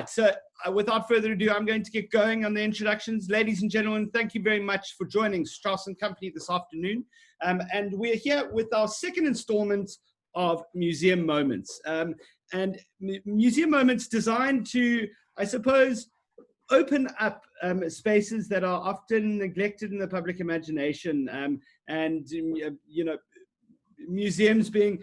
right, so without further ado, I'm going to get going on the introductions. Ladies and gentlemen, thank you very much for joining Strauss & Company this afternoon. And we're here with our second installment of Museum Moments. And Museum Moments designed to, I suppose, open up spaces that are often neglected in the public imagination. And, you know, museums being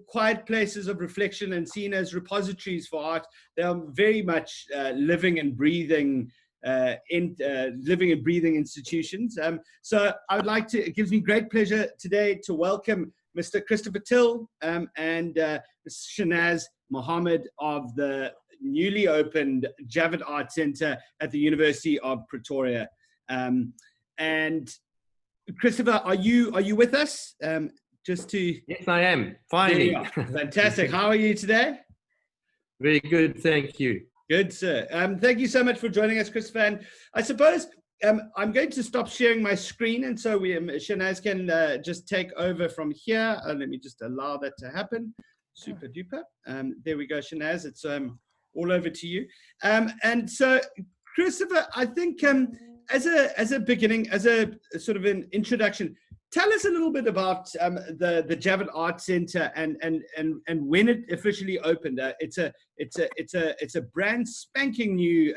quiet places of reflection and seen as repositories for art, they are very much living and breathing institutions. So I would like to, it gives me great pleasure today to welcome Mr. Christopher Till and Ms. Shenaz Mahomed of the newly opened Javett Art Centre at the University of Pretoria. And Christopher, are you with us? Just to... Yes, I am. Finally. Fantastic. How are you today? Very good, thank you. Good, sir. Thank you so much for joining us, Christopher. And I suppose I'm going to stop sharing my screen, and so Shenaz can just take over from here. Let me just allow that to happen. Super duper. There we go, Shenaz. It's all over to you. And so, Christopher, I think as a beginning, as a sort of an introduction, tell us a little bit about the Javett Art Centre and when it officially opened. It's a brand spanking new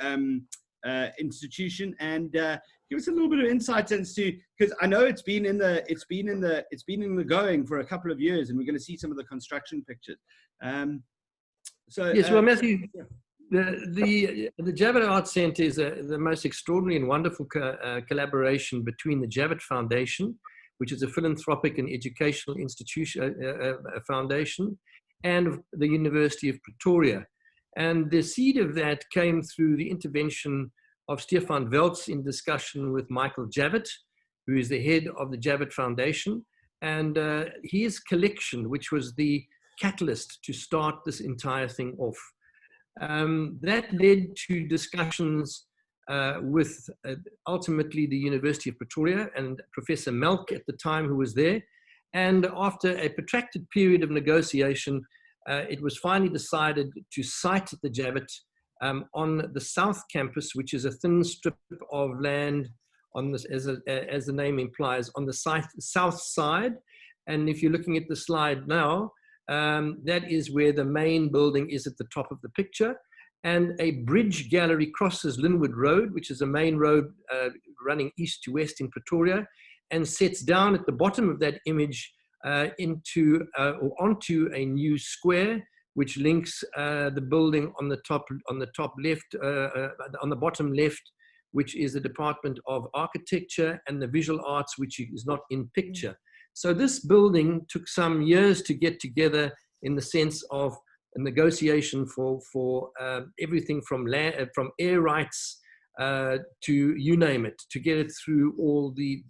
institution, and give us a little bit of insight as to, because I know it's been in the going for a couple of years, and we're going to see some of the construction pictures. So yes, well, Matthew, the Javett Art Centre is the most extraordinary and wonderful collaboration between the Javett Foundation, which is a philanthropic and educational institution foundation, and the University of Pretoria. And the seed of that came through the intervention of Stefan Welz in discussion with Michael Javett, who is the head of the Javett Foundation, and his collection, which was the catalyst to start this entire thing off. That led to discussions with ultimately the University of Pretoria and Professor Melk at the time, who was there. And after a protracted period of negotiation, it was finally decided to site the Javett on the South Campus, which is a thin strip of land on this, as the name implies, on the south side. And if you're looking at the slide now, that is where the main building is at the top of the picture. And a bridge gallery crosses Linwood Road, which is a main road running east to west in Pretoria, and sets down at the bottom of that image onto a new square, which links the building on the top left, on the bottom left, which is the Department of Architecture and the Visual Arts, which is not in picture. So this building took some years to get together, in the sense of a negotiation for everything from air rights to you name it, to get it through all the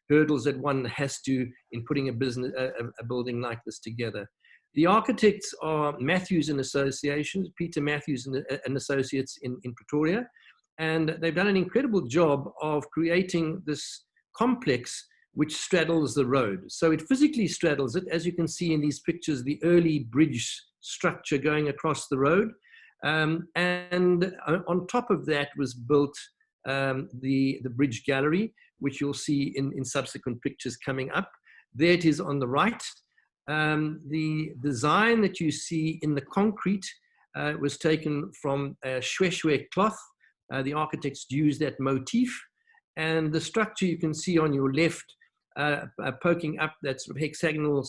hurdles that one has to in putting a building like this together. The architects are Matthews and Associates, Peter Matthews and Associates in Pretoria, and they've done an incredible job of creating this complex which straddles the road. So it physically straddles it, as you can see in these pictures, the early bridge structure going across the road. And on top of that was built the bridge gallery, which you'll see in subsequent pictures coming up. There it is on the right. The design that you see in the concrete was taken from shweshwe cloth. The architects used that motif. And the structure you can see on your left, poking up, that sort of hexagonal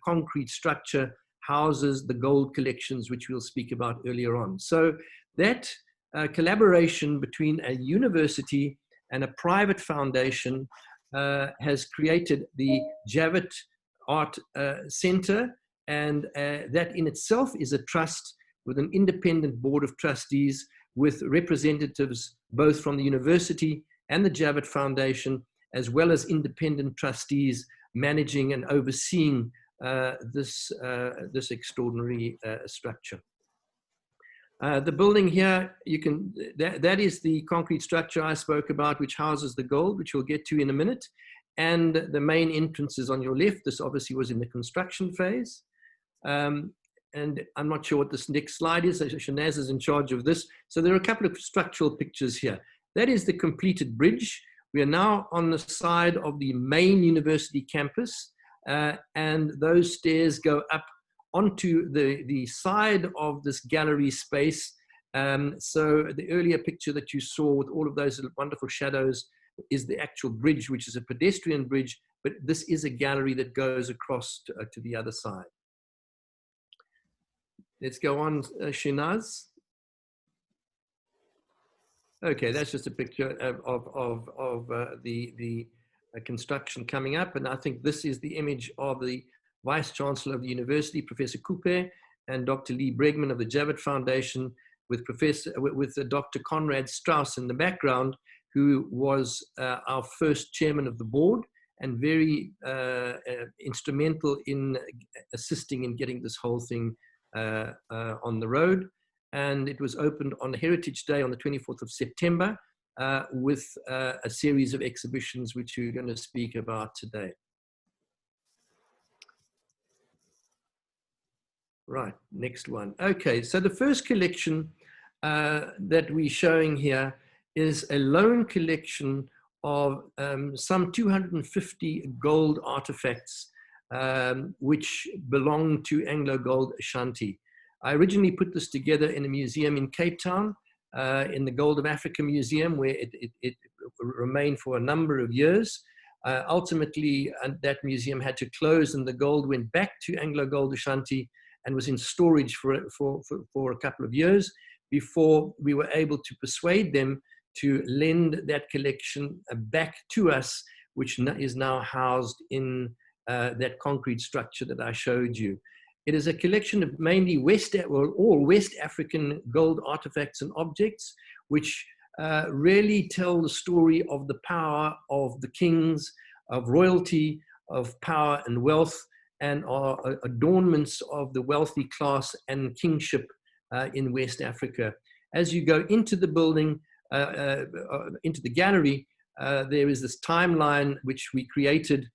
concrete structure, houses the gold collections, which we'll speak about earlier on. So that collaboration between a university and a private foundation has created the Javett Art Centre, and that in itself is a trust with an independent board of trustees with representatives both from the university and the Javett Foundation, as well as independent trustees managing and overseeing this extraordinary structure. The building here, that is the concrete structure I spoke about, which houses the gold, which we'll get to in a minute. And the main entrance is on your left. This obviously was in the construction phase. and I'm not sure what this next slide is. Shenaz is in charge of this. So there are a couple of structural pictures here. That is the completed bridge. We are now on the side of the main university campus, and those stairs go up onto the side of this gallery space. So the earlier picture that you saw with all of those wonderful shadows is the actual bridge, which is a pedestrian bridge, but this is a gallery that goes across to the other side. Let's go on, Shenaz. Okay, that's just a picture of the construction coming up. And I think this is the image of the Vice Chancellor of the University, Professor Coupe, and Dr. Lee Bregman of the Javett Foundation, with Dr. Conrad Strauss in the background, who was our first chairman of the board and very instrumental in assisting in getting this whole thing on the road. And it was opened on Heritage Day on the 24th of September with a series of exhibitions which we're going to speak about today. Right, next one. Okay, so the first collection that we're showing here is a loan collection of some 250 gold artifacts which belong to Anglo Gold Ashanti. I originally put this together in a museum in Cape Town, in the Gold of Africa Museum, where it remained for a number of years. Ultimately, that museum had to close and the gold went back to Anglo Gold Ashanti and was in storage for a couple of years before we were able to persuade them to lend that collection back to us, which is now housed in that concrete structure that I showed you. It is a collection of mainly all West African gold artifacts and objects, which really tell the story of the power of the kings, of royalty, of power and wealth, and are adornments of the wealthy class and kingship in West Africa. As you go into the building, into the gallery, there is this timeline which we created,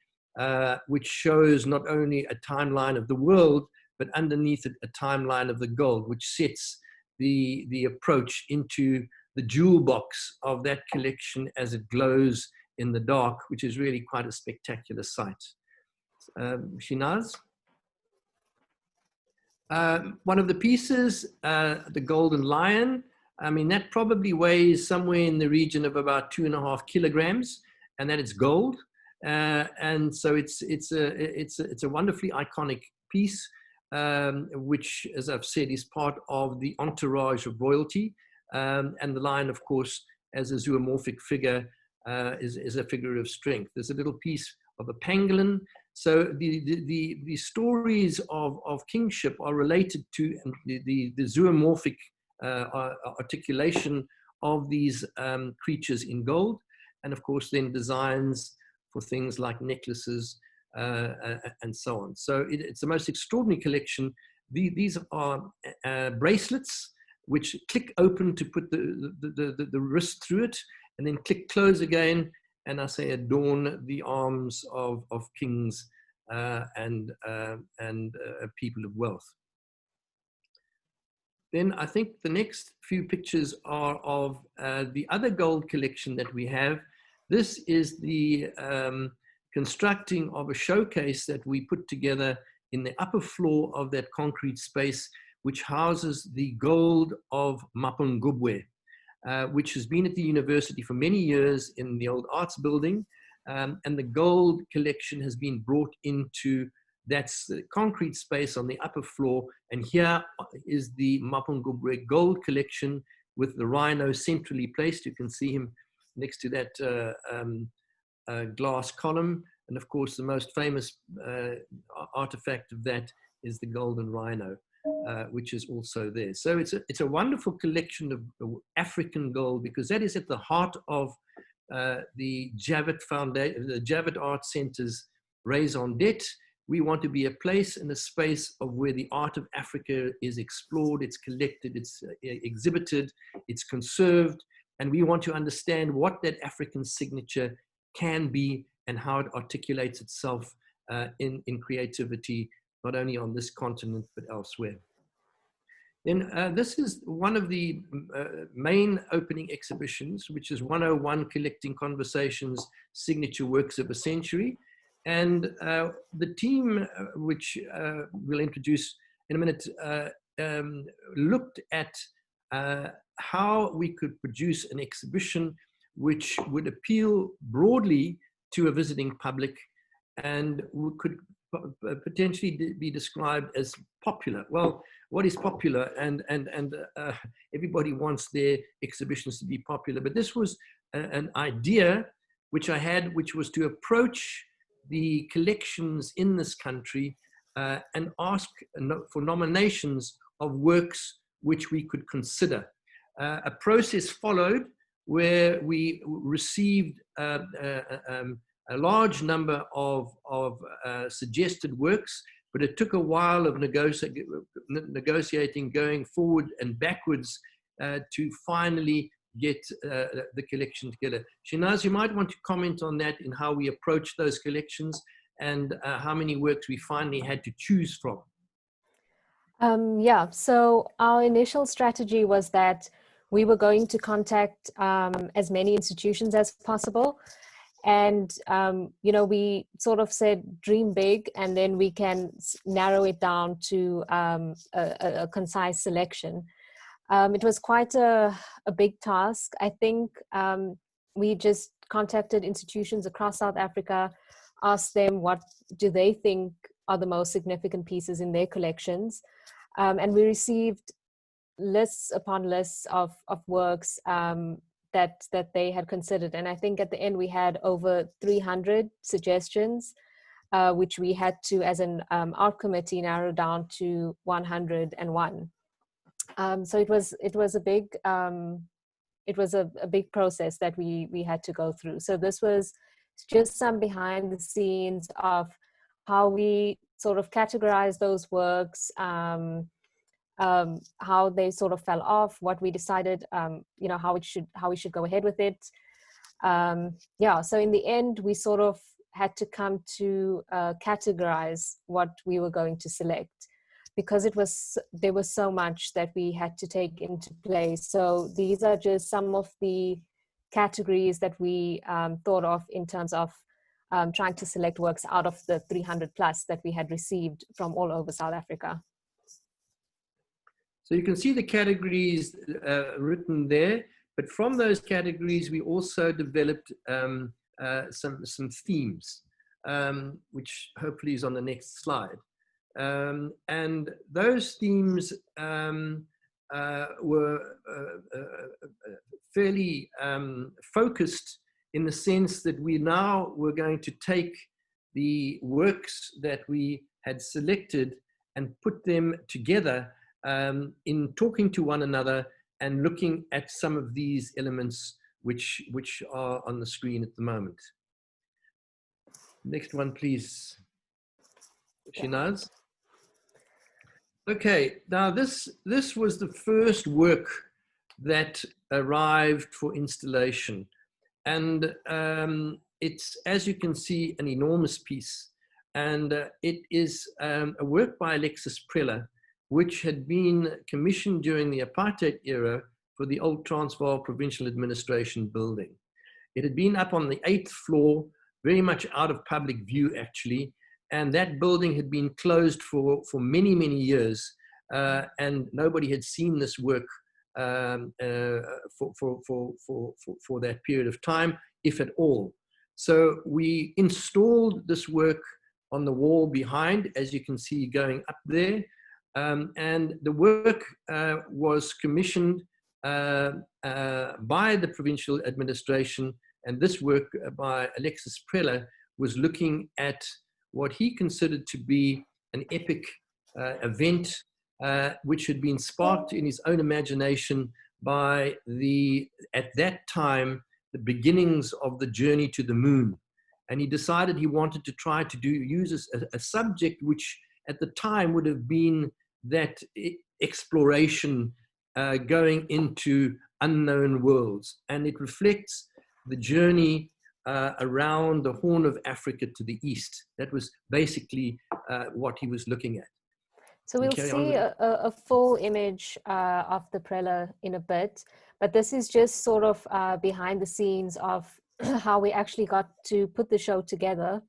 which shows not only a timeline of the world, but underneath it, a timeline of the gold, which sets the approach into the jewel box of that collection as it glows in the dark, which is really quite a spectacular sight. Shenaz? One of the pieces, the Golden Lion, I mean, that probably weighs somewhere in the region of about 2.5 kilograms, and that it's gold. And so it's a wonderfully iconic piece, which, as I've said, is part of the entourage of royalty. And the lion, of course, as a zoomorphic figure, is a figure of strength. There's a little piece of a pangolin. So the stories of kingship are related to the zoomorphic articulation of these creatures in gold, and of course then designs for things like necklaces and so on. So it's the most extraordinary collection. These are bracelets which click open to put the wrist through it, and then click close again, and I say adorn the arms of kings and people of wealth. Then I think the next few pictures are of the other gold collection that we have. This is the constructing of a showcase that we put together in the upper floor of that concrete space, which houses the gold of Muafangejo, which has been at the university for many years in the old arts building. And the gold collection has been brought into that's the concrete space on the upper floor. And here is the Muafangejo gold collection with the rhino centrally placed. You can see him next to that glass column. And of course, the most famous artifact of that is the golden rhino, which is also there. So it's a wonderful collection of African gold, because that is at the heart of the Javett Foundation, the Javett Art Centre's raison d'etre. We want to be a place and a space of where the art of Africa is explored, it's collected, it's exhibited, it's conserved, and we want to understand what that African signature can be and how it articulates itself in creativity, not only on this continent, but elsewhere. then this is one of the main opening exhibitions, which is 101 Collecting Conversations, Signature Works of a Century. And the team, which we'll introduce in a minute, looked at how we could produce an exhibition which would appeal broadly to a visiting public and could potentially be described as popular. Well, what is popular? And everybody wants their exhibitions to be popular. But this was an idea which I had, which was to approach the collections in this country and ask for nominations of works which we could consider. A process followed where we received a large number of suggested works, but it took a while of negotiating, going forward and backwards to finally get the collection together. Shenaz, you might want to comment on that in how we approached those collections and how many works we finally had to choose from. Yeah, so our initial strategy was that we were going to contact as many institutions as possible. And, you know, we sort of said, dream big, and then we can narrow it down to a concise selection. It was quite a big task. I think we just contacted institutions across South Africa, asked them what do they think are the most significant pieces in their collections. And we received lists upon lists of works that they had considered. And I think at the end we had over 300 suggestions, which we had to, as an art committee, narrow down to 101. So it was a big big process that we had to go through. So this was just some behind the scenes of how we sort of categorized those works, how they sort of fell off, what we decided, you know, how we should go ahead with it. Yeah, so in the end, we sort of had to come to categorize what we were going to select, because there was so much that we had to take into play. So these are just some of the categories that we thought of in terms of trying to select works out of the 300 plus that we had received from all over South Africa. So you can see the categories written there, but from those categories, we also developed some themes, which hopefully is on the next slide. And those themes were fairly focused in the sense that we now were going to take the works that we had selected and put them together in talking to one another and looking at some of these elements which are on the screen at the moment. Next one, please, Shenaz. Okay, now this was the first work that arrived for installation. And it's, as you can see, an enormous piece. And it is a work by Alexis Preller, which had been commissioned during the apartheid era for the old Transvaal Provincial Administration building. It had been up on the 8th floor, very much out of public view, actually. And that building had been closed for many, many years. And nobody had seen this work for that period of time, if at all. So we installed this work on the wall behind, as you can see going up there. And the work was commissioned by the provincial administration, and this work by Alexis Preller was looking at what he considered to be an epic event which had been sparked in his own imagination by at that time, the beginnings of the journey to the moon. And he decided he wanted to try to use a subject which at the time would have been that exploration going into unknown worlds. And it reflects the journey around the Horn of Africa to the east. That was basically what he was looking at. So we'll see a full image of the prela in a bit, but this is just sort of behind the scenes of how we actually got to put the show together.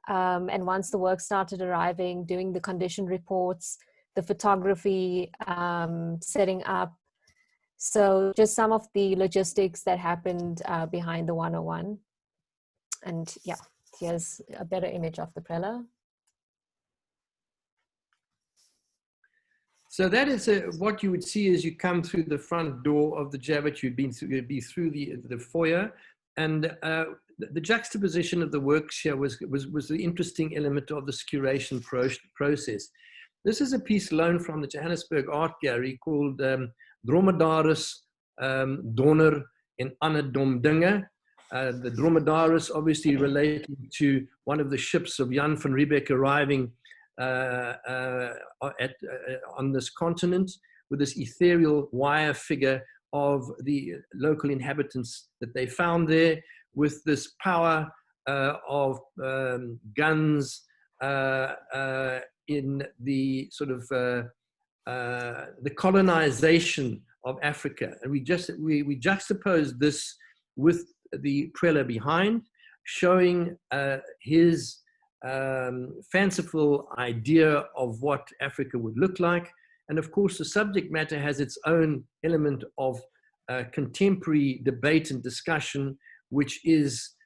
And once the work started arriving, doing the condition reports, the photography, setting up. So just some of the logistics that happened behind the 101. And yeah, here's a better image of the prela. So that is what you would see as you come through the front door of the Javett. You'd be through the foyer, and the juxtaposition of the works here was the interesting element of this curation process. This is a piece loaned from the Johannesburg Art Gallery called Dromedaris Donner en Ander Dom Dinge. The Dromedaris obviously relating to one of the ships of Jan van Riebeeck arriving on this continent, with this ethereal wire figure of the local inhabitants that they found there, with this power of guns in the sort of the colonization of Africa. And we juxtapose this with the prela behind, showing his fanciful idea of what Africa would look like. And of course, the subject matter has its own element of contemporary debate and discussion, which is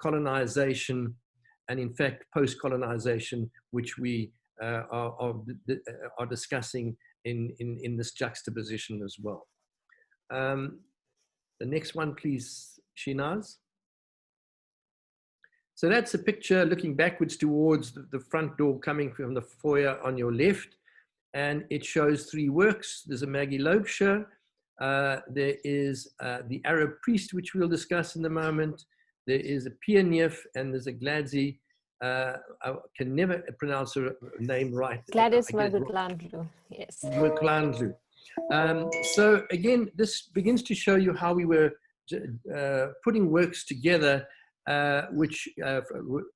colonization and in fact post-colonization, which we are discussing in this juxtaposition as well. The next one, please, Shenaz. So that's a picture looking backwards towards the front door coming from the foyer on your left. And it shows three works. There's a Maggie Loubser. There is the Arab priest, which we'll discuss in a moment. There is a Pierneef, and there's a Gladzy. I can never pronounce her name right. Gladys Moklandlu, yes. Moklandlu. So again, this begins to show you how we were putting works together which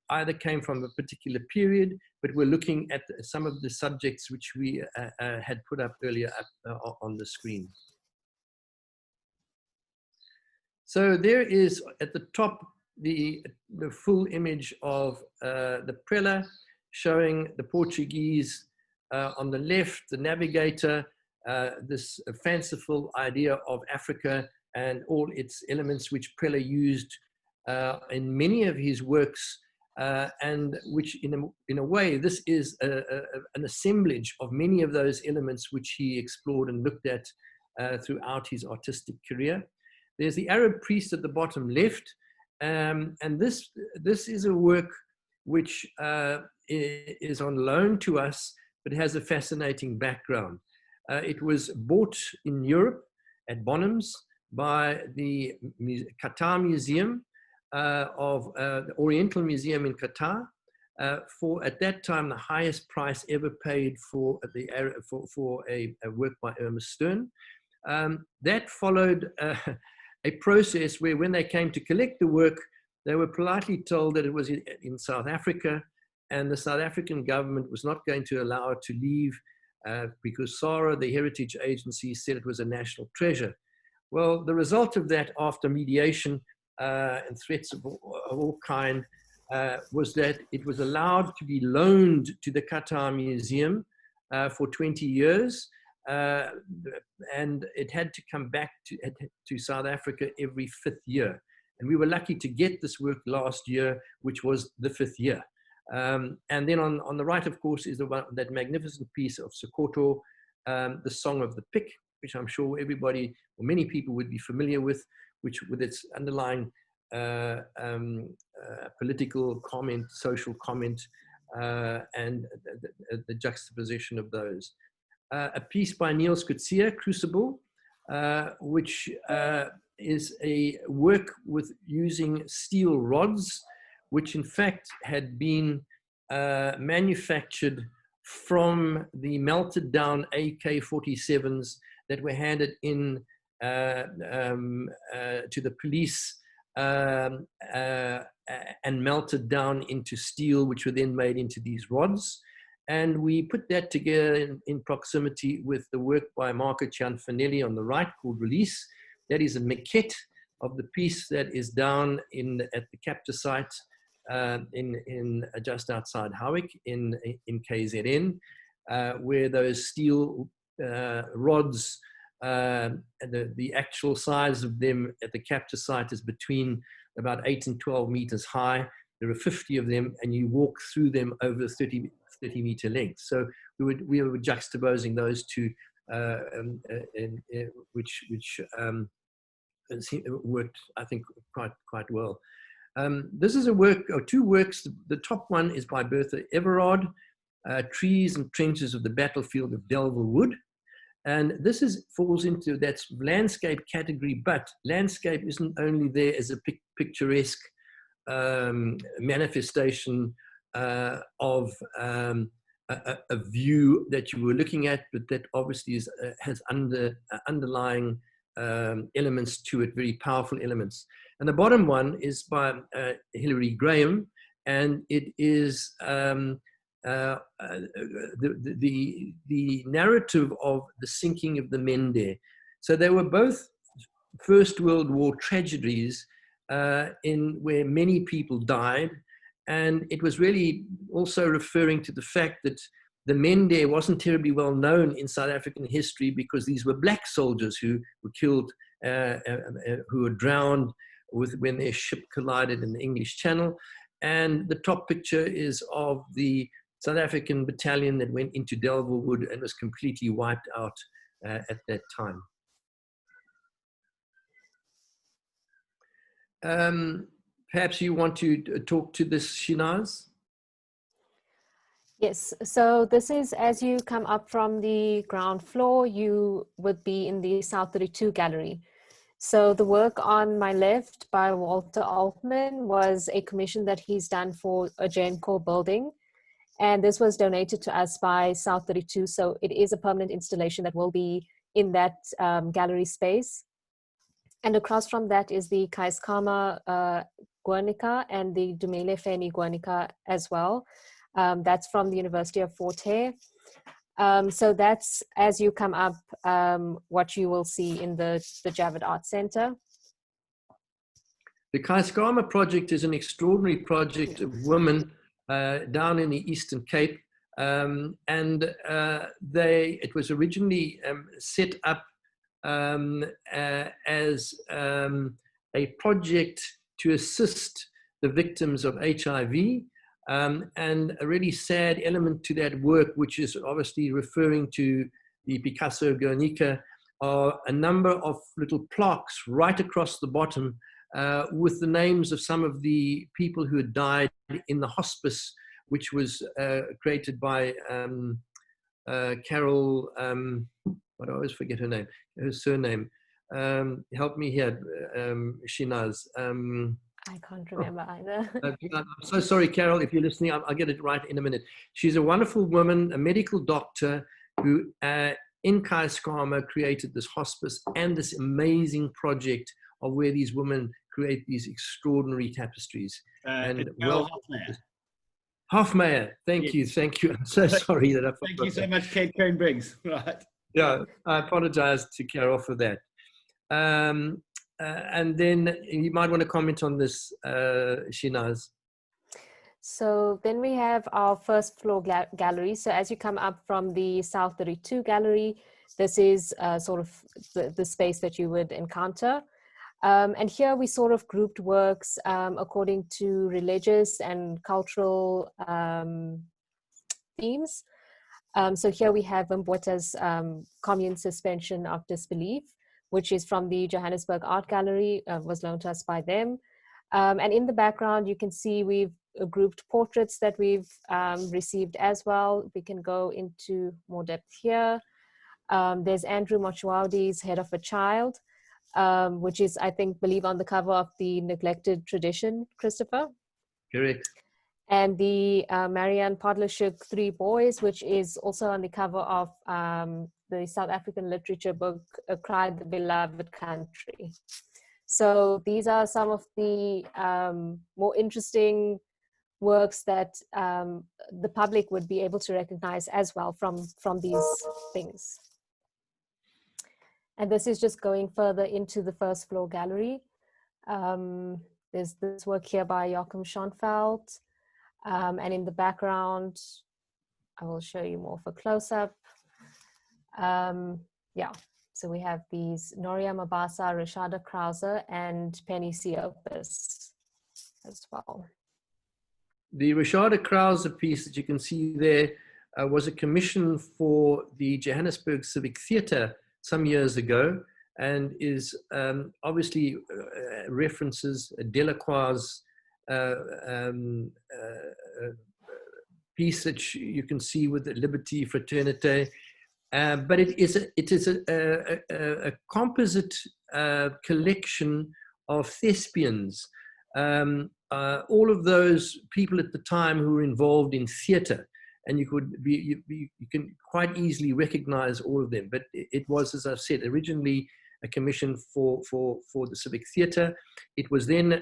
either came from a particular period, but we're looking at some of the subjects which we had put up earlier on the screen. So there is at the top the full image of the prela, showing the Portuguese on the left, the navigator, this fanciful idea of Africa and all its elements which Prela used in many of his works, and which in a way, this is an assemblage of many of those elements which he explored and looked at throughout his artistic career. There's the Arab priest at the bottom left, and this is a work which is on loan to us, but has a fascinating background. It was bought in Europe at Bonhams by the Qatar Museum of the Oriental Museum in Qatar for, at that time, the highest price ever paid for a work by Irma Stern. That followed a process where, when they came to collect the work, they were politely told that it was in South Africa, and the South African government was not going to allow it to leave because SARA, the heritage agency, said it was a national treasure. Well, the result of that, after mediation and threats of all kind, was that it was allowed to be loaned to the Qatar Museum for 20 years. And it had to come back to South Africa every 5th year. And we were lucky to get this work last year, which was the 5th year. And then on the right, of course, is that magnificent piece of Sekoto, the Song of the Pick, which I'm sure everybody, or many people, would be familiar with, which with its underlying political comment, social comment, and the juxtaposition of those. A piece by Niels Coetzee, Crucible, which is a work with using steel rods, which in fact had been manufactured from the melted down AK-47s that were handed in to the police and melted down into steel, which were then made into these rods. And we put that together in proximity with the work by Marco Cianfanelli on the right called Release. That is a maquette of the piece that is down at the capture site in just outside Howick in KZN, where those steel rods, the actual size of them at the capture site is between about 8 and 12 meters high. There are 50 of them, and you walk through them over 30 meter length. So we were juxtaposing those two, which worked, I think, quite well. This is a work, or two works. The top one is by Bertha Everard, Trees and Trenches of the Battlefield of Delville Wood. And this falls into that landscape category, but landscape isn't only there as a picturesque manifestation of a view that you were looking at, but that obviously has underlying elements to it, very powerful elements. And the bottom one is by Hilary Graham, and it is the narrative of the sinking of the Mende. So they were both First World War tragedies where many people died. And it was really also referring to the fact that the Mende wasn't terribly well known in South African history because these were black soldiers who were killed, who were drowned when their ship collided in the English Channel. And the top picture is of the South African battalion that went into Delville Wood and was completely wiped out at that time. Perhaps you want to talk to this, Shenaz? Yes, so this is as you come up from the ground floor, you would be in the South 32 gallery. So the work on my left by Walter Altman was a commission that he's done for a Genco building. And this was donated to us by South 32. So it is a permanent installation that will be in that gallery space. And across from that is the Kaiskama Guernica and the Dumele Feni Guernica as well. That's from the University of Pretoria. So that's, as you come up, what you will see in the Javett Art Centre. The Kaiskama project is an extraordinary project of women down in the Eastern Cape. It was originally set up as a project to assist the victims of HIV. And a really sad element to that work, which is obviously referring to the Picasso Guernica, are a number of little plaques right across the bottom with the names of some of the people who had died in the hospice, which was created by Carol, I always forget her surname. Help me here, Shenaz. I can't remember either. I'm so sorry, Carol, if you're listening, I'll get it right in a minute. She's a wonderful woman, a medical doctor who in Kaiskama created this hospice and this amazing project of where these women create these extraordinary tapestries. And Hofmeyer, thank you. I'm so sorry that I forgot. Thank you so much, Kate Cohen-Briggs. Right. Yeah, I apologize to Carol for that. And then you might want to comment on this, Shenaz. So then we have our first floor gallery. So as you come up from the South 32 gallery, this is sort of the space that you would encounter. And here we sort of grouped works according to religious and cultural themes. So here we have Mbweta's Commune Suspension of Disbelief, which is from the Johannesburg Art Gallery, was loaned to us by them. And in the background, you can see we've grouped portraits that we've received as well. We can go into more depth here. There's Andrew Mochwaudi's Head of a Child, which is, I believe on the cover of the Neglected Tradition, Christopher. Correct. And the Marianne Podleshuk Three Boys, which is also on the cover of the South African literature book, Cry the Beloved Country. So these are some of the more interesting works that the public would be able to recognize as well from these things. And this is just going further into the first floor gallery. There's this work here by Joachim Schonfeld. And in the background, I will show you more for close-up. Yeah, so we have these Noria Mabasa, Rashada Krause, and Penny Siopis as well. The Rashada Krause piece that you can see there was a commission for the Johannesburg Civic Theatre some years ago, and is obviously references Delacroix's piece that you can see with the Liberty Fraternité. But it is a composite collection of thespians. All of those people at the time who were involved in theatre, and you can quite easily recognize all of them. But it was, as I've said, originally a commission for the Civic Theatre. It was then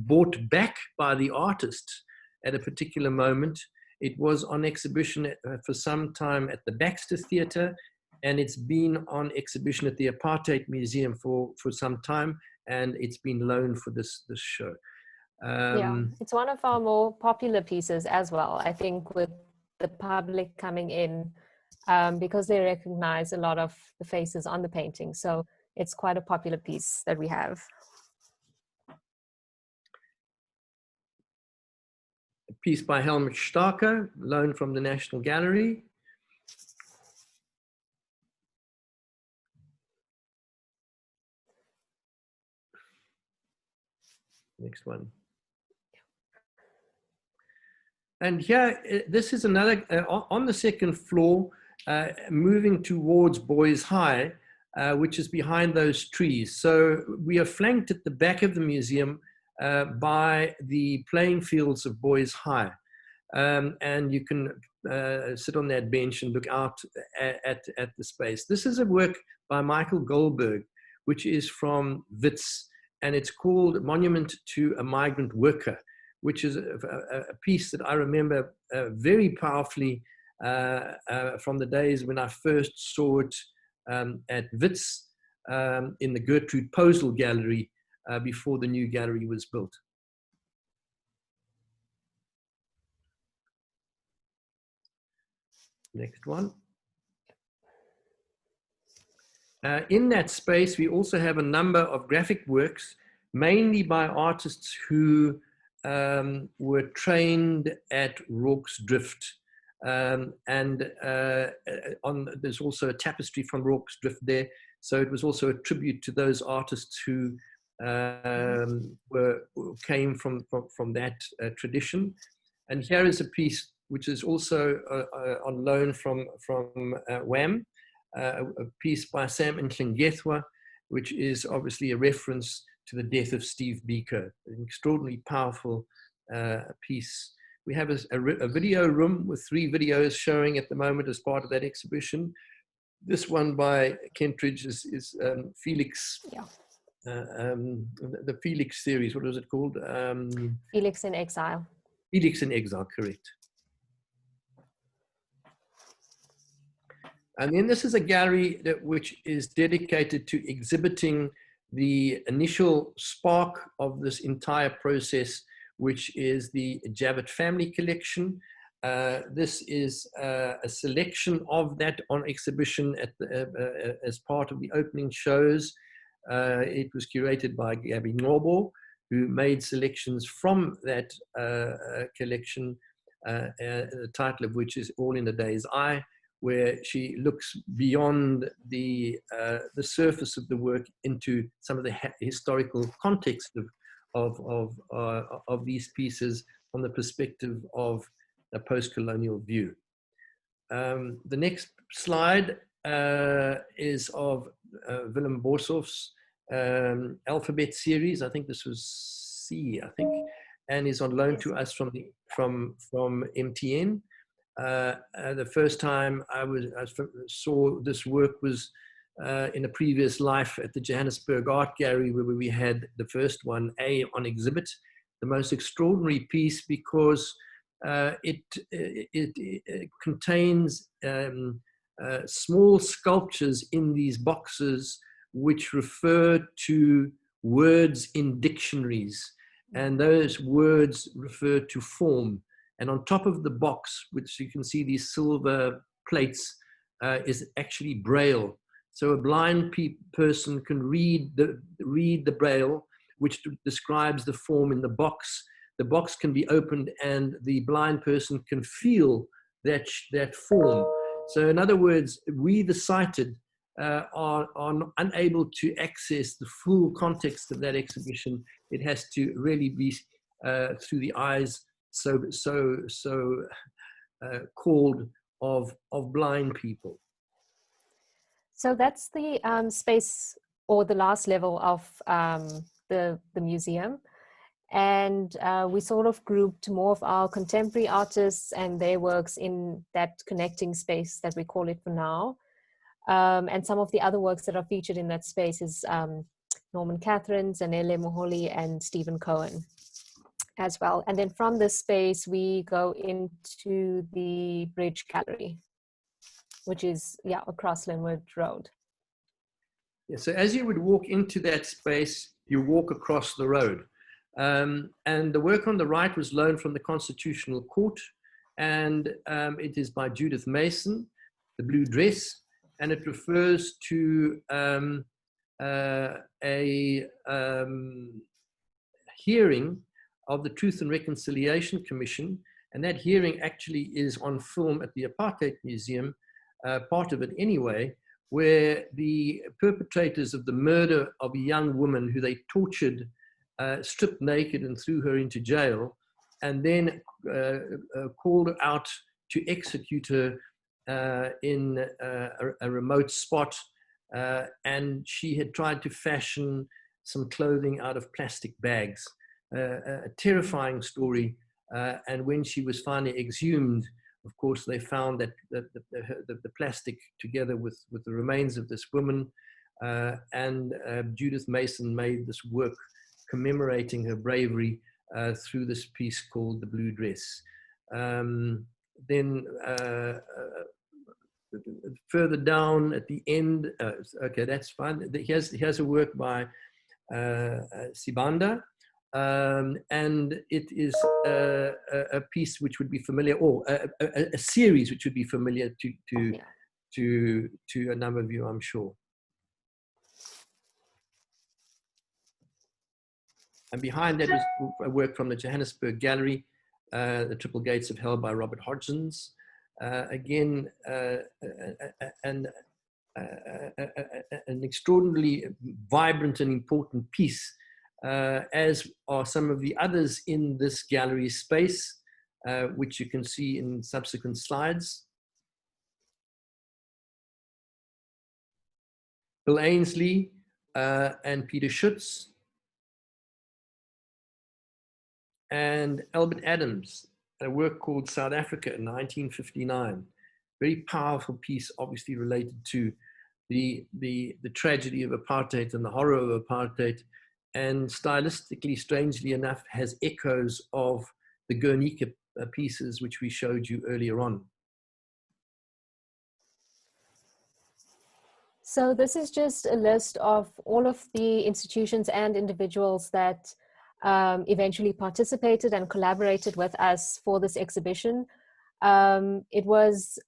bought back by the artists at a particular moment. It was on exhibition for some time at the Baxter Theatre, and it's been on exhibition at the Apartheid Museum for some time, and it's been loaned for this show. Yeah, it's one of our more popular pieces as well, I think, with the public coming in, because they recognize a lot of the faces on the painting. So it's quite a popular piece that we have. A piece by Helmut Starker, loaned from the National Gallery. Next one. And here, this is another, on the second floor, moving towards Boys High, which is behind those trees. So we are flanked at the back of the museum by the playing fields of Boys High. And you can sit on that bench and look out at the space. This is a work by Michael Goldberg, which is from Wits, and it's called Monument to a Migrant Worker, which is a piece that I remember very powerfully from the days when I first saw it at Wits in the Gertrude Posel Gallery before the new gallery was built. Next one. In that space, we also have a number of graphic works, mainly by artists who were trained at Rorke's Drift. There's also a tapestry from Rorke's Drift there. So it was also a tribute to those artists who came from that tradition. And here is a piece which is also on loan from WAM, a piece by Sam Nhlengethwa, which is obviously a reference to the death of Steve Biko, an extraordinarily powerful piece. We have a video room with 3 videos showing at the moment as part of that exhibition. This one by Kentridge is Felix, yeah. The Felix series, what was it called? Felix in Exile. Felix in Exile, correct. And then this is a gallery which is dedicated to exhibiting the initial spark of this entire process, which is the Javett family collection. This is a selection of that on exhibition as part of the opening shows. It was curated by Gabby Norbo, who made selections from that collection, the title of which is All in a Day's Eye, where she looks beyond the surface of the work into some of the historical context of these pieces from the perspective of a post-colonial view. The next slide is of Willem Boshoff's alphabet series. I think this was C, I think, and is on loan to us from MTN. The first time I saw this work was in a previous life at the Johannesburg Art Gallery, where we had the first one, A, on exhibit, the most extraordinary piece because it contains small sculptures in these boxes which refer to words in dictionaries, and those words refer to form. And on top of the box, which you can see these silver plates, is actually Braille. So a blind person can read the Braille, which describes the form in the box. The box can be opened and the blind person can feel that form. So in other words, we the sighted are unable to access the full context of that exhibition. It has to really be through the eyes called of blind people. So that's the space, or the last level of the museum. And we sort of grouped more of our contemporary artists and their works in that connecting space that we call it for now. And some of the other works that are featured in that space is Norman Catherine, Zanele Moholi, and Stephen Cohen as well. And then from this space, we go into the Bridge Gallery, which is, yeah, across Linwood Road. Yeah, so as you would walk into that space, you walk across the road. And the work on the right was loaned from the Constitutional Court, and it is by Judith Mason, The Blue Dress, and it refers to a hearing of the Truth and Reconciliation Commission, and that hearing actually is on film at the Apartheid Museum, part of it anyway, where the perpetrators of the murder of a young woman who they tortured, stripped naked and threw her into jail, and then called her out to execute her in a remote spot. And she had tried to fashion some clothing out of plastic bags. A terrifying story. And when she was finally exhumed, of course, they found that the plastic together with the remains of this woman, and Judith Mason made this work commemorating her bravery through this piece called The Blue Dress. Then further down at the end, okay, that's fine. Here's a work by Sibanda, and it is a piece which would be familiar, or a series which would be familiar to a number of you, I'm sure. And behind that is a work from the Johannesburg Gallery, The Triple Gates of Hell by Robert Hodgins. Again, an extraordinarily vibrant and important piece, as are some of the others in this gallery space, which you can see in subsequent slides. Bill Ainsley and Peter Schutz, and Albert Adams, a work called South Africa in 1959. Very powerful piece, obviously related to the tragedy of apartheid and the horror of apartheid, and stylistically, strangely enough, has echoes of the Guernica pieces which we showed you earlier on. So this is just a list of all of the institutions and individuals that eventually participated and collaborated with us for this exhibition. It was,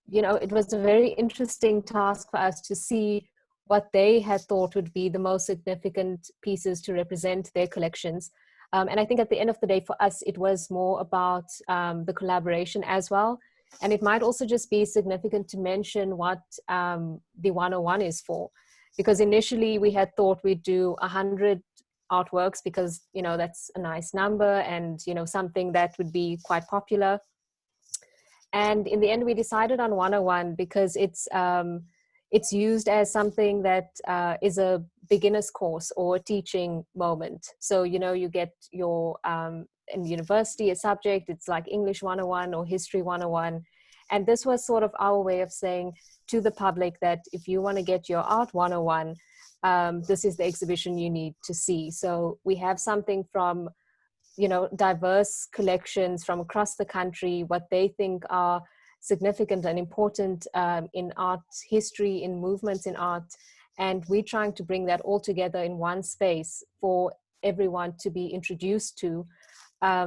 it was a very interesting task for us to see what they had thought would be the most significant pieces to represent their collections. And I think at the end of the day, for us, it was more about the collaboration as well. And it might also just be significant to mention what the 101 is for. Because initially we had thought we'd do 100 artworks because, that's a nice number and, something that would be quite popular. And in the end, we decided on 101 because it's used as something that is a beginner's course or a teaching moment. So, you get your, in university, a subject, it's like English 101 or History 101. And this was sort of our way of saying to the public that if you want to get your art 101, this is the exhibition you need to see. So we have something from diverse collections from across the country, what they think are significant and important in art history, in movements in art. And we're trying to bring that all together in one space for everyone to be introduced to.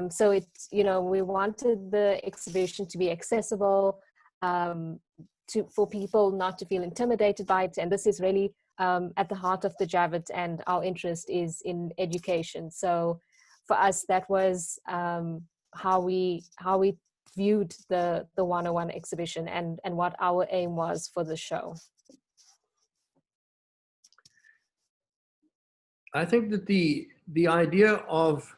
So it's, we wanted the exhibition to be accessible, for people not to feel intimidated by it. And this is really at the heart of the Javett, and our interest is in education. So for us, that was how we viewed the 101 exhibition and what our aim was for the show. I think that the idea of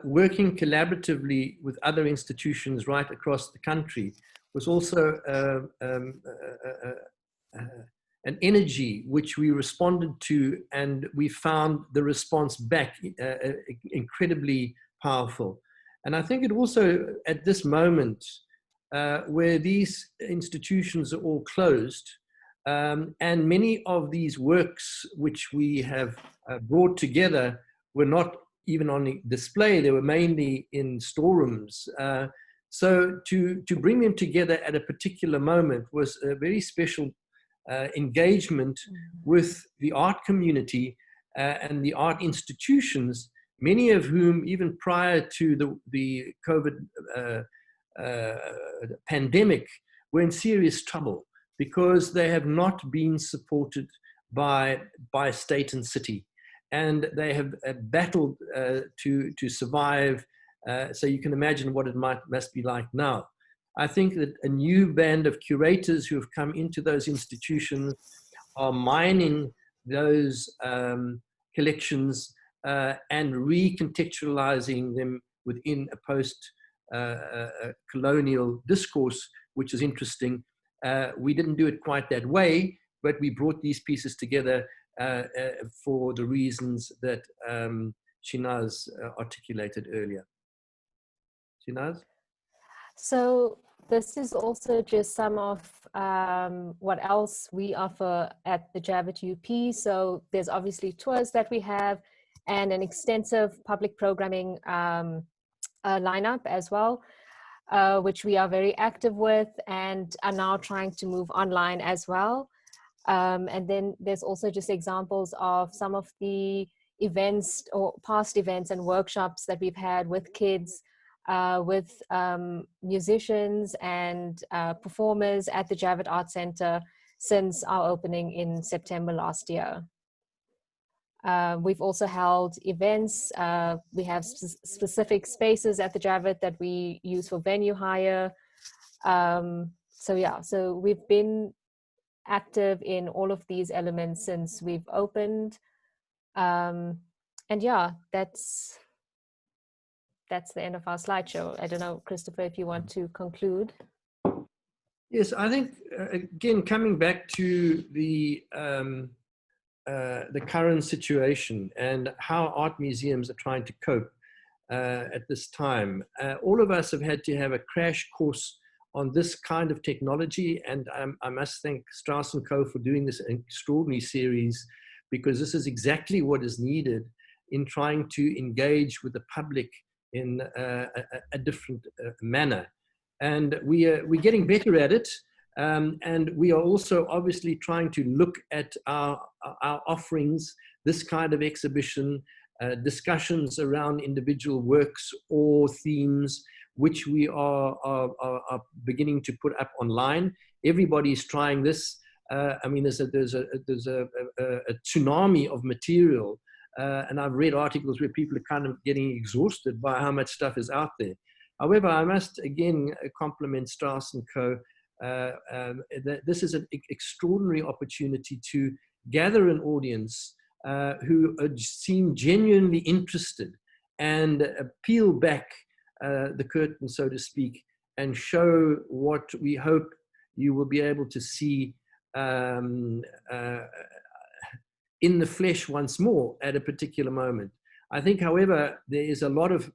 working collaboratively with other institutions right across the country was also an energy which we responded to, and we found the response back incredibly powerful. And I think it also, at this moment, where these institutions are all closed, and many of these works which we have brought together were not even on display, they were mainly in storerooms. So to bring them together at a particular moment was a very special engagement with the art community and the art institutions, many of whom, even prior to the COVID pandemic, were in serious trouble because they have not been supported by state and city. And they have battled to survive. So you can imagine what it must be like now. I think that a new band of curators who have come into those institutions are mining those collections and recontextualizing them within a post-colonial discourse, which is interesting. We didn't do it quite that way, but we brought these pieces together for the reasons that Shenaz articulated earlier. Shenaz? So this is also just some of what else we offer at the Javett UP. So there's obviously tours that we have and an extensive public programming lineup as well, which we are very active with and are now trying to move online as well. And then there's also just examples of some of the events or past events and workshops that we've had with kids, with musicians and performers at the Javett Art Centre since our opening in September last year. We've also held events. We have specific spaces at the Javett that we use for venue hire. So we've been active in all of these elements since we've opened. And yeah, that's the end of our slideshow. I don't know, Christopher, if you want to conclude. Yes, I think, again, coming back to the current situation and how art museums are trying to cope at this time. All of us have had to have a crash course on this kind of technology, and I must thank Strauss Co for doing this extraordinary series, because this is exactly what is needed in trying to engage with the public in a different manner. And we're getting better at it. And we are also obviously trying to look at our offerings, this kind of exhibition, discussions around individual works or themes, which we are beginning to put up online. Everybody's trying this. I mean, there's a tsunami of material, and I've read articles where people are kind of getting exhausted by how much stuff is out there. However, I must again compliment Strauss Co. This is an extraordinary opportunity to gather an audience who seem genuinely interested and peel back the curtain, so to speak, and show what we hope you will be able to see in the flesh once more at a particular moment. I think, however, there is a lot of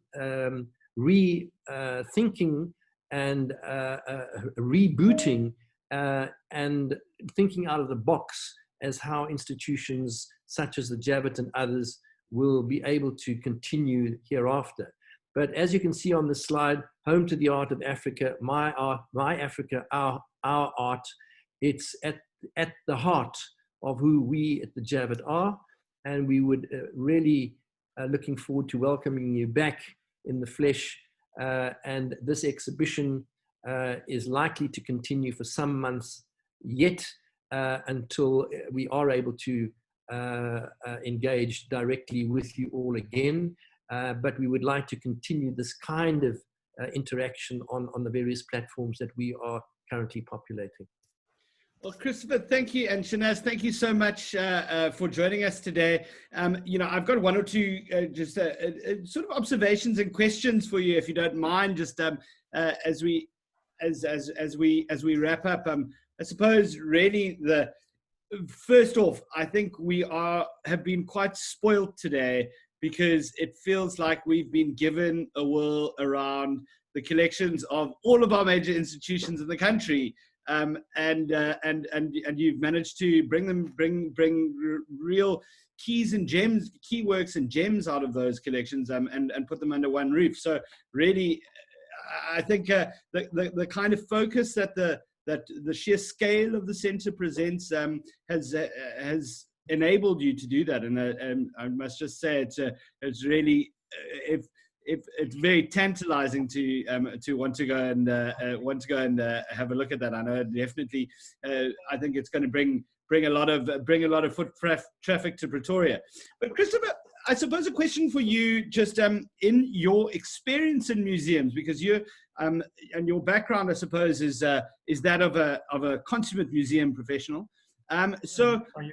rethinking and rebooting and thinking out of the box as how institutions such as the Javett and others will be able to continue hereafter. But as you can see on the slide, home to the art of Africa, my art, my Africa, our art, it's at the heart of who we at the Javett are. And we would really looking forward to welcoming you back in the flesh. And this exhibition is likely to continue for some months yet until we are able to engage directly with you all again. But we would like to continue this kind of interaction on the various platforms that we are currently populating. Well, Christopher, thank you. And Shenaz, thank you so much for joining us today. You know, I've got one or two just sort of observations and questions for you, if you don't mind, just as we wrap up. I suppose really first off, I think we have been quite spoiled today, because it feels like we've been given a whirl around the collections of all of our major institutions in the country. And you've managed to bring real keys and gems, key works and gems out of those collections, and put them under one roof. So really, I think the kind of focus that the sheer scale of the center presents has enabled you to do that. And I must just say it's really it's very tantalizing to want to go and have a look at that. I know definitely. I think it's going to bring a lot of foot traffic to Pretoria. But Christopher, I suppose a question for you, just in your experience in museums, because you and your background, I suppose, is that of a consummate museum professional. So, I'm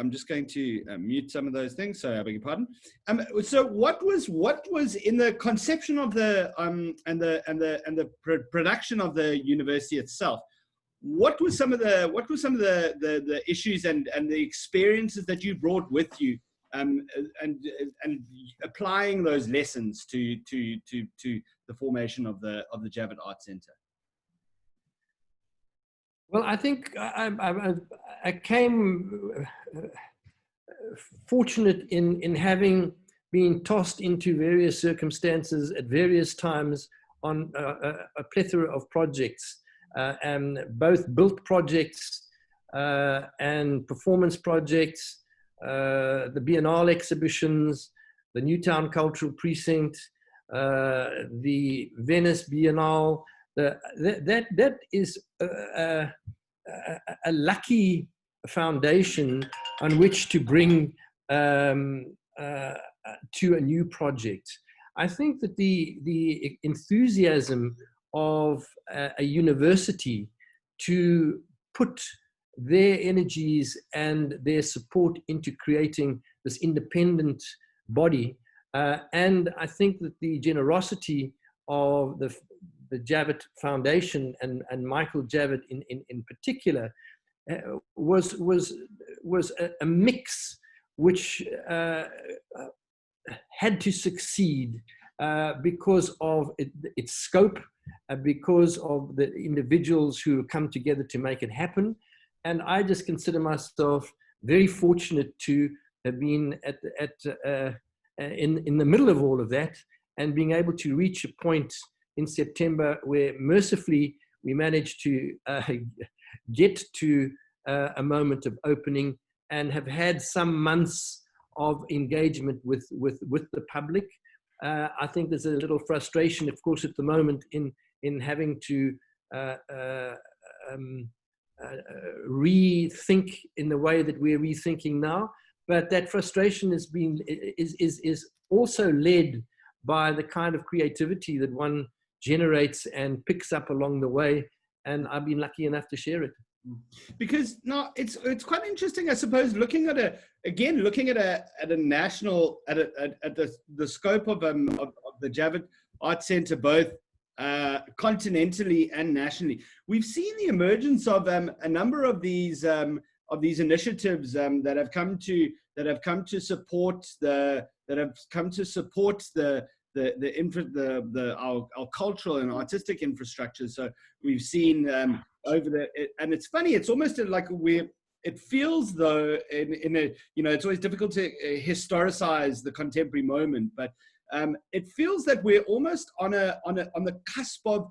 just going to mute some of those things. So I beg your pardon. So what was in the conception of the and the production of the university itself? What were some of the issues and the experiences that you brought with you, and applying those lessons to the formation of the Javett Art Centre? Well, I think I came fortunate in having been tossed into various circumstances at various times on a plethora of projects, and both built projects and performance projects, the Biennale exhibitions, the Newtown Cultural Precinct, the Venice Biennale. That is a lucky foundation on which to bring to a new project. I think that the enthusiasm of a university to put their energies and their support into creating this independent body, and I think that the generosity of the Javett Foundation and Michael Javett in particular was a mix which had to succeed because of its scope, because of the individuals who come together to make it happen. And I just consider myself very fortunate to have been in the middle of all of that, and being able to reach a point in September where mercifully we managed to get to a moment of opening, and have had some months of engagement with the public. I think there's a little frustration, of course, at the moment in having to rethink in the way that we're rethinking now. But that frustration is also led by the kind of creativity that one generates and picks up along the way, and I've been lucky enough to share it. Because no, it's quite interesting, I suppose, looking at a national at the scope of the Javett Art Centre, both continentally and nationally. We've seen the emergence of a number of these initiatives that have come to support our cultural and artistic infrastructure. So we've seen and it's funny, it's almost like it feels though in a, you know, it's always difficult to historicize the contemporary moment, but it feels that we're almost on the cusp of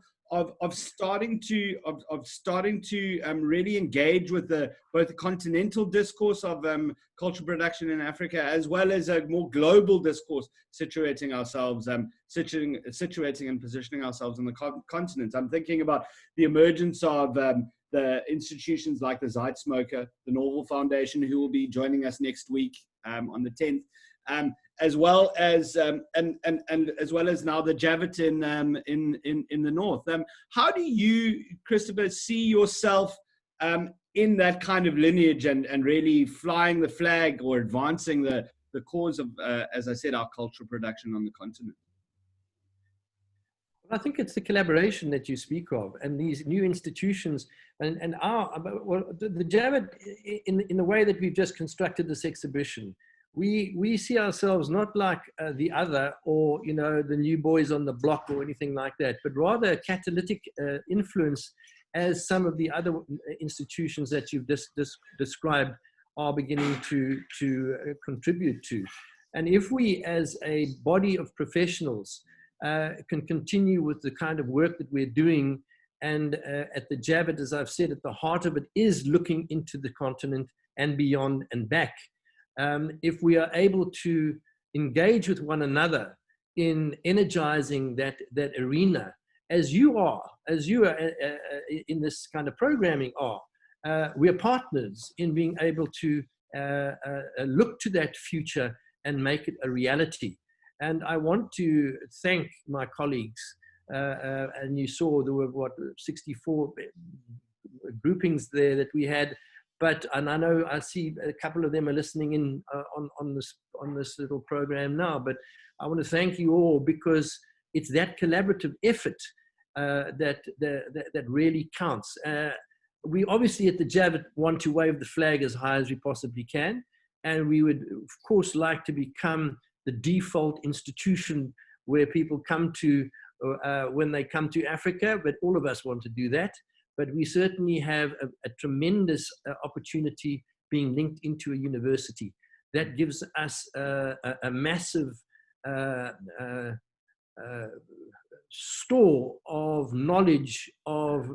starting to really engage with both the continental discourse of cultural production in Africa, as well as a more global discourse situating ourselves, situating and positioning ourselves on the continent. I'm thinking about the emergence of the institutions like the Zeitsmoker, the Norval Foundation, who will be joining us next week on the 10th. As well as and as well as now the Javett in the north. How do you, Christopher, see yourself in that kind of lineage and really flying the flag or advancing the cause of, as I said, our cultural production on the continent? I think it's the collaboration that you speak of, and these new institutions, and the Javett, in the way that we've just constructed this exhibition. We see ourselves not like the other, or, you know, the new boys on the block or anything like that, but rather a catalytic influence, as some of the other institutions that you've described are beginning to contribute to. And if we, as a body of professionals, can continue with the kind of work that we're doing, and at the Javett, as I've said, at the heart of it is looking into the continent and beyond and back. If we are able to engage with one another in energizing that arena, as you are in this kind of programming are, we are partners in being able to look to that future and make it a reality. And I want to thank my colleagues, and you saw there were 64 groupings there that we had. And I know I see a couple of them are listening in on this little program now. But I want to thank you all, because it's that collaborative effort that really counts. We obviously at the Javett want to wave the flag as high as we possibly can, and we would of course like to become the default institution where people come to when they come to Africa. But all of us want to do that. But we certainly have a tremendous opportunity being linked into a university that gives us a massive store of knowledge, of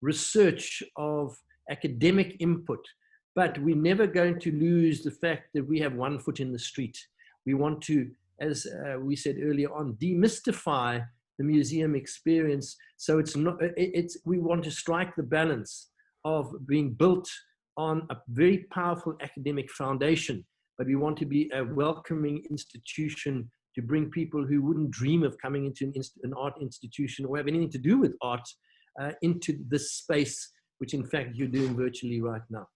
research, of academic input. But we're never going to lose the fact that we have one foot in the street. We want to, as we said earlier on, demystify the museum experience. So we want to strike the balance of being built on a very powerful academic foundation, but we want to be a welcoming institution to bring people who wouldn't dream of coming into an art institution or have anything to do with art into this space, which in fact you're doing virtually right now.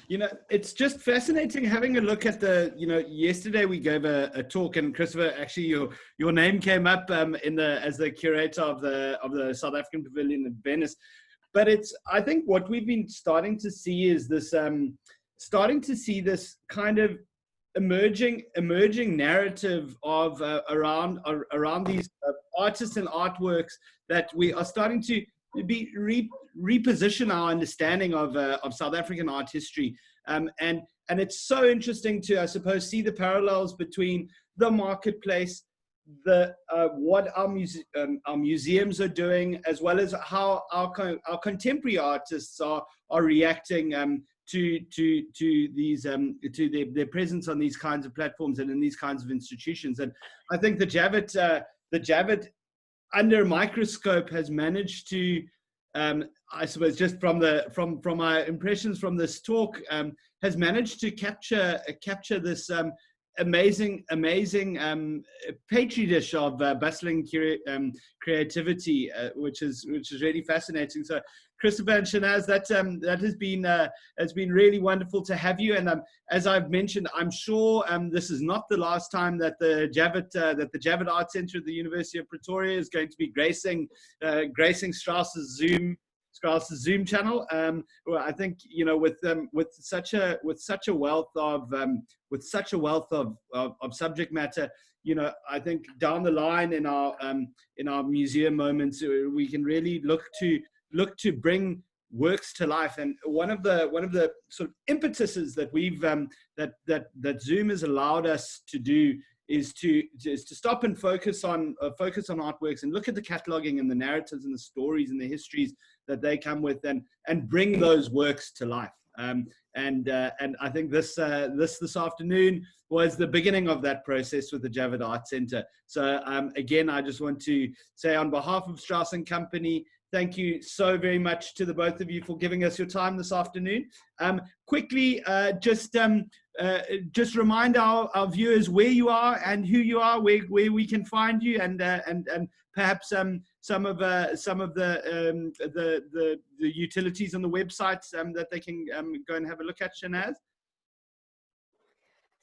You know, it's just fascinating having a look at yesterday we gave a talk, and Christopher, actually your name came up as the curator of the South African Pavilion in Venice. But I think what we've been starting to see is this kind of emerging narrative of around these artists and artworks that we are starting to reposition our understanding of South African art history, and it's so interesting to, I suppose, see the parallels between the marketplace, what our museums are doing, as well as how our contemporary artists are reacting to these their presence on these kinds of platforms and in these kinds of institutions. And I think the Javett under a microscope has managed to, I suppose, just from my impressions from this talk, has managed to capture this amazing petri dish of bustling creativity, which is really fascinating. So, Christopher and Shenaz, that has been really wonderful to have you. And as I've mentioned, I'm sure this is not the last time that the Javett Art Centre at the University of Pretoria is going to be gracing Strauss's Zoom channel. Well, I think, you know, with such a wealth of subject matter, you know, I think down the line in our museum moments, we can really look to bring works to life. And one of the sort of impetuses that we've that Zoom has allowed us to do is to stop and focus on artworks and look at the cataloging and the narratives and the stories and the histories that they come with, and bring those works to life. And I think this afternoon was the beginning of that process with the Javett Art Centre. So again, I just want to say on behalf of Strauss & Company, thank you so very much to the both of you for giving us your time this afternoon. Quickly, just remind our viewers where you are and who you are, where we can find you, and perhaps some of the utilities on the websites that they can go and have a look at, Shenaz.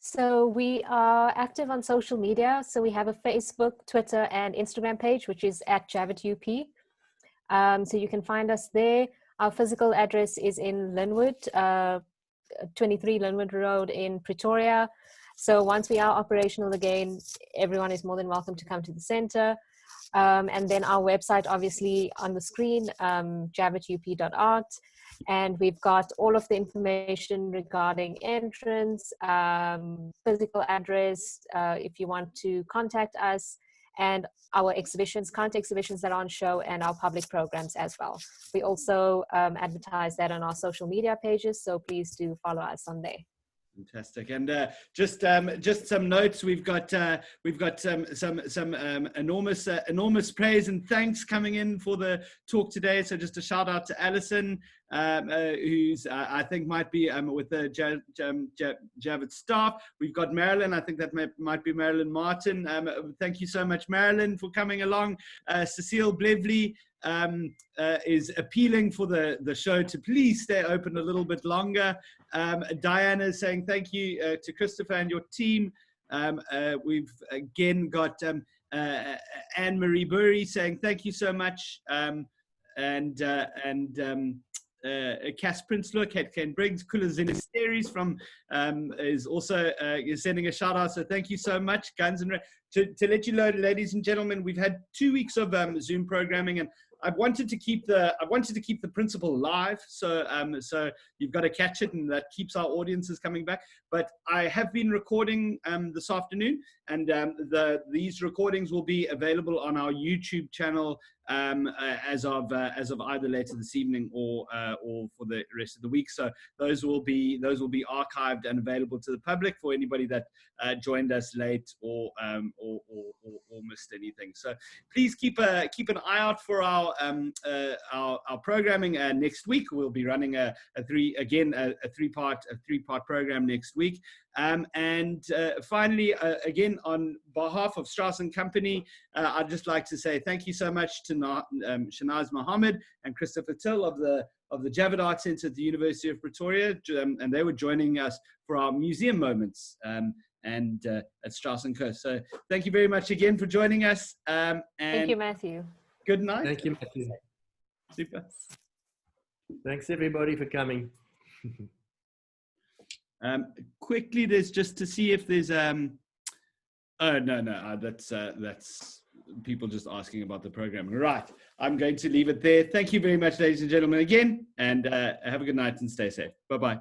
So we are active on social media. So we have a Facebook, Twitter, and Instagram page, which is @JavettUP. So you can find us there. Our physical address is in Linwood, 23 Linwood Road in Pretoria. So once we are operational again, everyone is more than welcome to come to the center. And then our website, obviously on the screen, javettup.art. And we've got all of the information regarding entrance, physical address, if you want to contact us, and our exhibitions, current exhibitions that are on show, and our public programs as well. We also advertise that on our social media pages, so please do follow us on there. Fantastic. And just some notes. We've got some enormous praise and thanks coming in for the talk today. So just a shout out to Alison, who's I think might be with the Javett staff. We've got Marilyn. I think that might be Marilyn Martin. Thank you so much, Marilyn, for coming along. Cecile Blevely is appealing for the show to please stay open a little bit longer. Diana is saying thank you to Christopher and your team. We've again got Anne-Marie Burry saying thank you so much. Cass Prince-Look, Ken Briggs, Kula Zinisteris from is also is sending a shout out. So thank you so much, Guns and to let you know, ladies and gentlemen, we've had 2 weeks of Zoom programming, and I wanted to keep the principle live. So so you've got to catch it, and that keeps our audiences coming back. But I have been recording this afternoon, and these recordings will be available on our YouTube channel as of either later this evening or for the rest of the week. So those will be archived and available to the public for anybody that joined us late or missed anything. So please keep an eye out for our programming next week. We'll be running a three-part program next week. And finally, again, on behalf of Strauss & Company, I'd just like to say thank you so much to Shenaz Mahomed and Christopher Till of the Javett Art Centre at the University of Pretoria, and they were joining us for our museum moments and at Strauss & Co. So thank you very much again for joining us. And thank you, Matthew. Good night. Thank you, Matthew. Super. Thanks everybody for coming. Quickly, there's just to see if there's oh no, that's people just asking about the program. Right, I'm going to leave it there. Thank you very much, ladies and gentlemen, again, and have a good night and stay safe. Bye-bye.